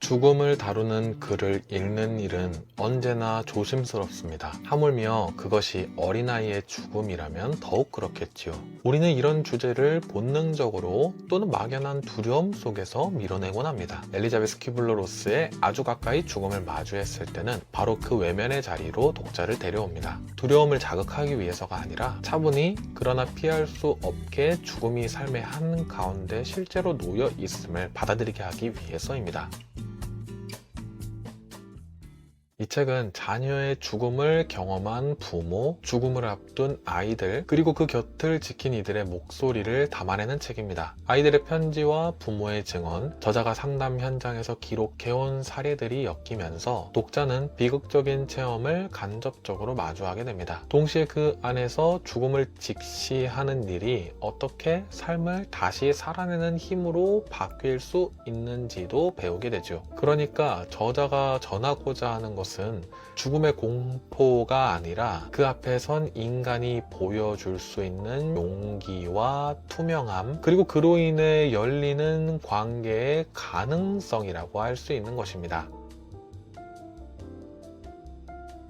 죽음을 다루는 글을 읽는 일은 언제나 조심스럽습니다. 하물며 그것이 어린아이의 죽음이라면 더욱 그렇겠지요. 우리는 이런 주제를 본능적으로 또는 막연한 두려움 속에서 밀어내곤 합니다. 엘리자베스 큐블러-로스의 아주 가까이 죽음을 마주했을 때는 바로 그 외면의 자리로 독자를 데려옵니다. 두려움을 자극하기 위해서가 아니라 차분히 그러나 피할 수 없게 죽음이 삶의 한가운데 실제로 놓여 있음을 받아들이게 하기 위해서입니다. 이 책은 자녀의 죽음을 경험한 부모, 죽음을 앞둔 아이들, 그리고 그 곁을 지킨 이들의 목소리를 담아내는 책입니다. 아이들의 편지와 부모의 증언, 저자가 상담 현장에서 기록해온 사례들이 엮이면서 독자는 비극적인 체험을 간접적으로 마주하게 됩니다. 동시에 그 안에서 죽음을 직시하는 일이 어떻게 삶을 다시 살아내는 힘으로 바뀔 수 있는지도 배우게 되죠. 그러니까 저자가 전하고자 하는 것은 죽음의 공포가 아니라 그 앞에 선 인간이 보여줄 수 있는 용기와 투명함, 그리고 그로 인해 열리는 관계의 가능성이라고 할 수 있는 것입니다.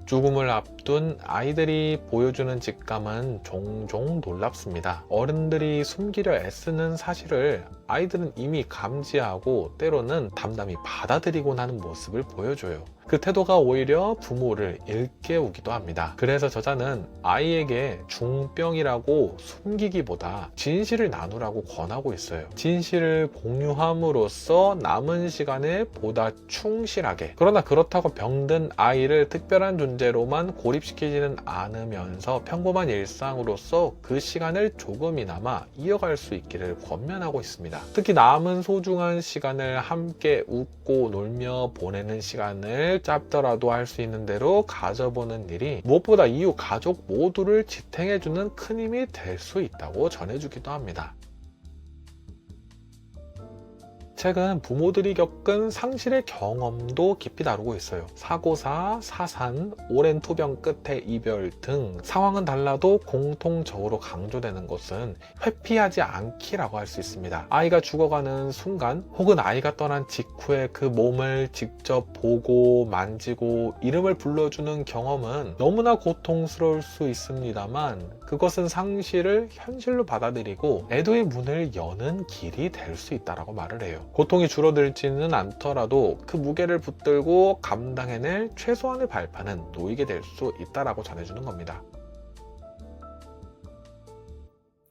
죽음을 앞둔 아이들이 보여주는 직감은 종종 놀랍습니다. 어른들이 숨기려 애쓰는 사실을 아이들은 이미 감지하고 때로는 담담히 받아들이곤 하는 모습을 보여줘요. 그 태도가 오히려 부모를 일깨우기도 합니다. 그래서 저자는 아이에게 중병이라고 숨기기보다 진실을 나누라고 권하고 있어요. 진실을 공유함으로써 남은 시간에 보다 충실하게, 그러나 그렇다고 병든 아이를 특별한 존재로만 고립시키지는 않으면서 평범한 일상으로서 그 시간을 조금이나마 이어갈 수 있기를 권면하고 있습니다. 특히 남은 소중한 시간을 함께 웃고 놀며 보내는 시간을 짧더라도 할 수 있는 대로 가져보는 일이 무엇보다 이후 가족 모두를 지탱해주는 큰 힘이 될 수 있다고 전해주기도 합니다. 책은 부모들이 겪은 상실의 경험도 깊이 다루고 있어요. 사고사, 사산, 오랜 투병 끝의 이별 등 상황은 달라도 공통적으로 강조되는 것은 회피하지 않기라고 할 수 있습니다. 아이가 죽어가는 순간 혹은 아이가 떠난 직후에 그 몸을 직접 보고 만지고 이름을 불러주는 경험은 너무나 고통스러울 수 있습니다만 그것은 상실을 현실로 받아들이고 애도의 문을 여는 길이 될 수 있다고 말을 해요. 고통이 줄어들지는 않더라도 그 무게를 붙들고 감당해낼 최소한의 발판은 놓이게 될 수 있다고 전해주는 겁니다.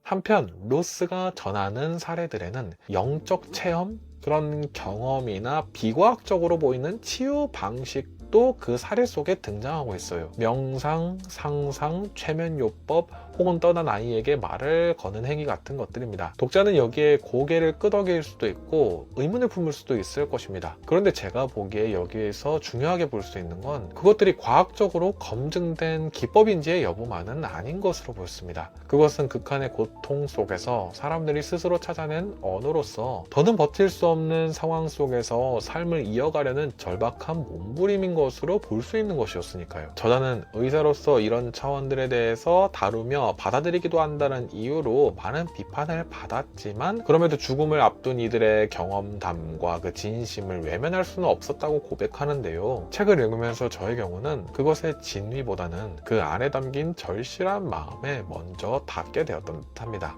한편 로스가 전하는 사례들에는 영적 체험, 그런 경험이나 비과학적으로 보이는 치유 방식도 그 사례 속에 등장하고 있어요. 명상, 상상, 최면요법 혹은 떠난 아이에게 말을 거는 행위 같은 것들입니다. 독자는 여기에 고개를 끄덕일 수도 있고 의문을 품을 수도 있을 것입니다. 그런데 제가 보기에 여기에서 중요하게 볼 수 있는 건 그것들이 과학적으로 검증된 기법인지의 여부만은 아닌 것으로 보였습니다. 그것은 극한의 고통 속에서 사람들이 스스로 찾아낸 언어로서 더는 버틸 수 없는 상황 속에서 삶을 이어가려는 절박한 몸부림인 것으로 볼 수 있는 것이었으니까요. 저자는 의사로서 이런 차원들에 대해서 다루며 받아들이기도 한다는 이유로 많은 비판을 받았지만 그럼에도 죽음을 앞둔 이들의 경험담과 그 진심을 외면할 수는 없었다고 고백하는데요. 책을 읽으면서 저의 경우는 그것의 진위보다는 그 안에 담긴 절실한 마음에 먼저 닿게 되었던 듯합니다.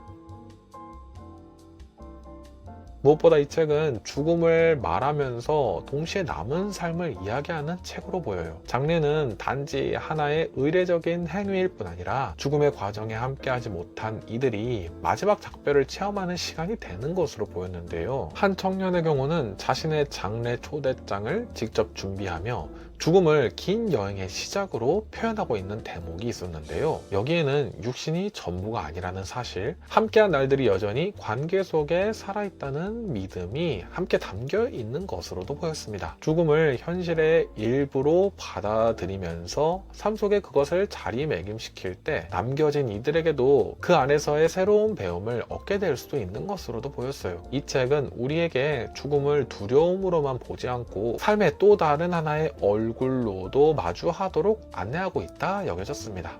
무엇보다 이 책은 죽음을 말하면서 동시에 남은 삶을 이야기하는 책으로 보여요. 장례는 단지 하나의 의례적인 행위일 뿐 아니라 죽음의 과정에 함께하지 못한 이들이 마지막 작별을 체험하는 시간이 되는 것으로 보였는데요. 한 청년의 경우는 자신의 장례 초대장을 직접 준비하며 죽음을 긴 여행의 시작으로 표현하고 있는 대목이 있었는데요. 여기에는 육신이 전부가 아니라는 사실, 함께한 날들이 여전히 관계 속에 살아있다는 믿음이 함께 담겨 있는 것으로도 보였습니다. 죽음을 현실의 일부로 받아들이면서 삶 속에 그것을 자리매김시킬 때 남겨진 이들에게도 그 안에서의 새로운 배움을 얻게 될 수도 있는 것으로도 보였어요. 이 책은 우리에게 죽음을 두려움으로만 보지 않고 삶의 또 다른 하나의 얼굴로도 마주하도록 안내하고 있다 여겨졌습니다.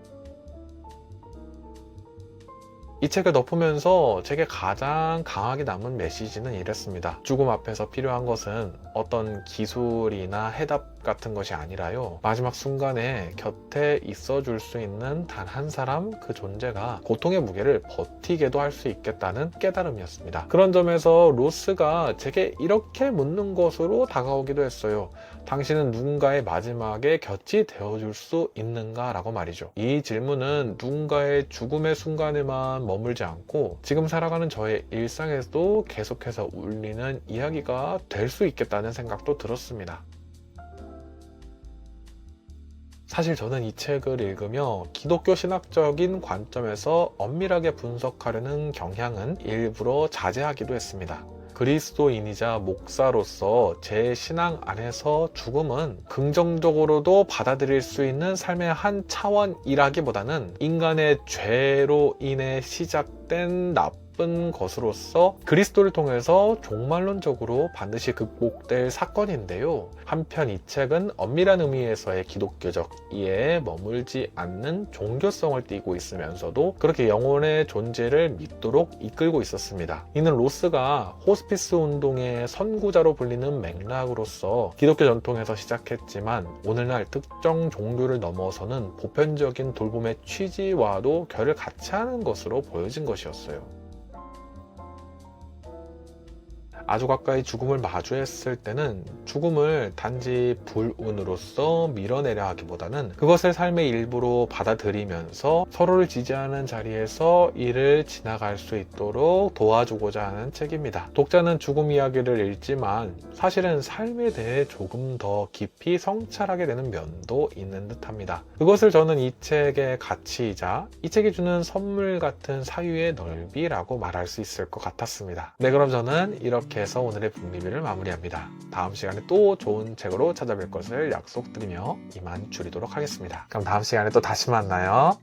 이 책을 덮으면서 제게 가장 강하게 남은 메시지는 이랬습니다. 죽음 앞에서 필요한 것은 어떤 기술이나 해답 같은 것이 아니라요, 마지막 순간에 곁에 있어줄 수 있는 단 한 사람, 그 존재가 고통의 무게를 버티게도 할 수 있겠다는 깨달음이었습니다. 그런 점에서 로스가 제게 이렇게 묻는 것으로 다가오기도 했어요. 당신은 누군가의 마지막에 곁이 되어줄 수 있는가? 라고 말이죠. 이 질문은 누군가의 죽음의 순간에만 머물지 않고 지금 살아가는 저의 일상에서도 계속해서 울리는 이야기가 될 수 있겠다는 생각도 들었습니다. 사실 저는 이 책을 읽으며 기독교 신학적인 관점에서 엄밀하게 분석하려는 경향은 일부러 자제하기도 했습니다. 그리스도인이자 목사로서 제 신앙 안에서 죽음은 긍정적으로도 받아들일 수 있는 삶의 한 차원이라기보다는 인간의 죄로 인해 시작된 나쁜 것으로서 그리스도를 통해서 종말론적으로 반드시 극복될 사건인데요. 한편 이 책은 엄밀한 의미에서의 기독교적 이해에 머물지 않는 종교성을 띠고 있으면서도 그렇게 영혼의 존재를 믿도록 이끌고 있었습니다. 이는 로스가 호스피스 운동의 선구자로 불리는 맥락으로서 기독교 전통에서 시작했지만 오늘날 특정 종교를 넘어서는 보편적인 돌봄의 취지와도 결을 같이 하는 것으로 보여진 것이었어요. 아주 가까이 죽음을 마주했을 때는 죽음을 단지 불운으로서 밀어내려 하기보다는 그것을 삶의 일부로 받아들이면서 서로를 지지하는 자리에서 이를 지나갈 수 있도록 도와주고자 하는 책입니다. 독자는 죽음 이야기를 읽지만 사실은 삶에 대해 조금 더 깊이 성찰하게 되는 면도 있는 듯합니다. 그것을 저는 이 책의 가치이자 이 책이 주는 선물 같은 사유의 넓이라고 말할 수 있을 것 같았습니다. 네, 그럼 저는 이렇게 해서 오늘의 북리뷰를 마무리합니다. 다음 시간에 또 좋은 책으로 찾아뵐 것을 약속드리며 이만 줄이도록 하겠습니다. 그럼 다음 시간에 또 다시 만나요.